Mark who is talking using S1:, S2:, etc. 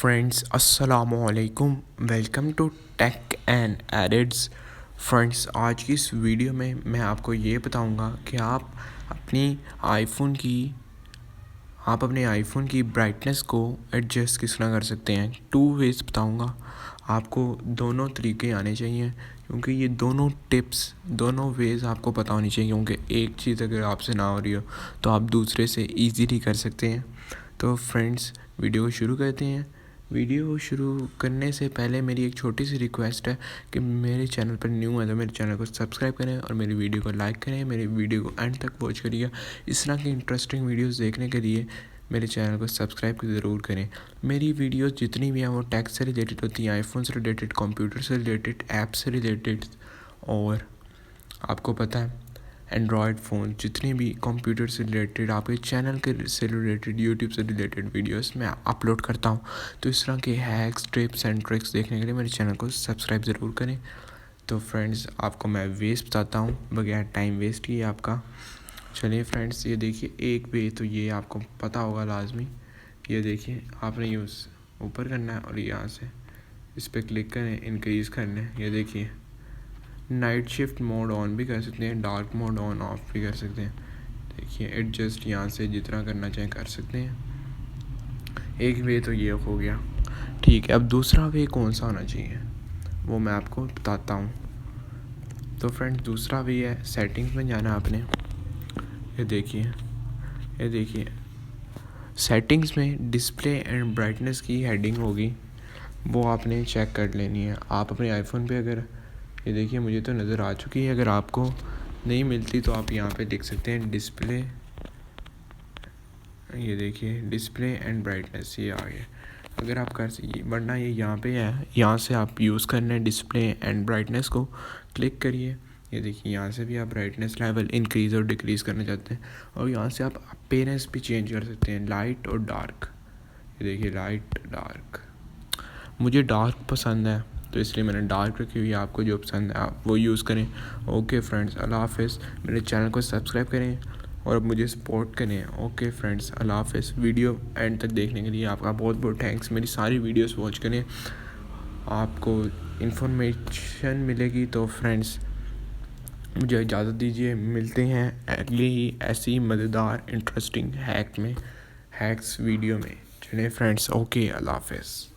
S1: Friends अस्सलामुअलैकुम, welcome to tech and edits. Friends, आज की इस वीडियो में मैं आपको ये बताऊंगा कि आप अपने आईफोन की ब्राइटनेस को एडजस्ट किस तरह कर सकते हैं। 2 वेज बताऊंगा आपको, दोनों तरीके आने चाहिए क्योंकि ये दोनों वेज आपको पता होनी चाहिए, क्योंकि एक चीज़ अगर आपसे ना हो रही हो तो आप दूसरे से ईजीली कर सकते हैं। तो फ्रेंड्स, वीडियो को शुरू करते हैं। वीडियो शुरू करने से पहले मेरी एक छोटी सी रिक्वेस्ट है कि मेरे चैनल पर न्यू है तो मेरे चैनल को सब्सक्राइब करें और मेरी वीडियो को लाइक करें। मेरी वीडियो को एंड तक वॉच करिएगा। इस तरह की इंटरेस्टिंग वीडियोस देखने के लिए मेरे चैनल को सब्सक्राइब ज़रूर करें। मेरी वीडियोस जितनी भी हैं वो टेक से रिलेटेड होती हैं, आईफोन से रिलेटेड, कंप्यूटर से रिलेटेड, ऐप से रिलेटेड, और आपको पता है एंड्रॉयड फ़ोन जितने भी कंप्यूटर से रिलेटेड, आपके चैनल के से रिलेटेड, यूट्यूब से रिलेटेड वीडियोस मैं अपलोड करता हूँ। तो इस तरह के हैक्स, टिप्स एंड ट्रिक्स देखने के लिए मेरे चैनल को सब्सक्राइब ज़रूर करें। तो फ्रेंड्स, आपको मैं वेस्ट बताता हूँ बगैर टाइम वेस्ट किए आपका। चलिए फ्रेंड्स, ये देखिए एक वे तो ये आपको पता होगा लाजमी। ये देखिए, आपने यूज़ ऊपर करना है और यहाँ से इस पर क्लिक करें, इंक्रीज़ करना है। ये देखिए, नाइट शिफ्ट मोड ऑन भी कर सकते हैं, डार्क मोड ऑन ऑफ भी कर सकते हैं। देखिए, एडजस्ट यहाँ से जितना करना चाहें कर सकते हैं। एक वे तो ये हो गया, ठीक है। अब दूसरा वे कौन सा होना चाहिए वो मैं आपको बताता हूँ। तो फ्रेंड्स, दूसरा वे है सेटिंग्स में जाना आपने। ये देखिए सेटिंग्स में डिस्प्ले एंड ब्राइटनेस की हेडिंग होगी, वो आपने चेक कर लेनी है। आप अपने आईफोन पे अगर, ये देखिए मुझे तो नज़र आ चुकी है, अगर आपको नहीं मिलती तो आप यहाँ पे लिख सकते हैं डिस्प्ले। ये देखिए, डिस्प्ले एंड ब्राइटनेस, ये आ गया। अगर आप कर सकिए, वरना ये यहाँ पे है, यहाँ से आप यूज़ करना है डिस्प्ले एंड ब्राइटनेस को, क्लिक करिए। ये देखिए, यहाँ से भी आप ब्राइटनेस लेवल इंक्रीज़ और डिक्रीज़ करना चाहते हैं, और यहाँ से आप अपीयरेंस भी चेंज कर सकते हैं, लाइट और डार्क। ये देखिए, लाइट डार्क, मुझे डार्क पसंद है तो इसलिए मैंने डार्क रखी हुई है। आपको जो पसंद है आप वो यूज़ करें। ओके फ्रेंड्स, अल्लाह हाफ़िज़। मेरे चैनल को सब्सक्राइब करें और मुझे सपोर्ट करें। ओके फ्रेंड्स, अल्लाह हाफ़िज़। वीडियो एंड तक देखने के लिए आपका बहुत बहुत थैंक्स। मेरी सारी वीडियोस वॉच करें, आपको इन्फॉर्मेशन मिलेगी। तो फ्रेंड्स, मुझे इजाज़त दीजिए, मिलते हैं अगली ही ऐसी मज़ेदार इंटरेस्टिंग हैक्स वीडियो में। चलिए फ्रेंड्स, ओके, अल्लाह हाफ़िज़।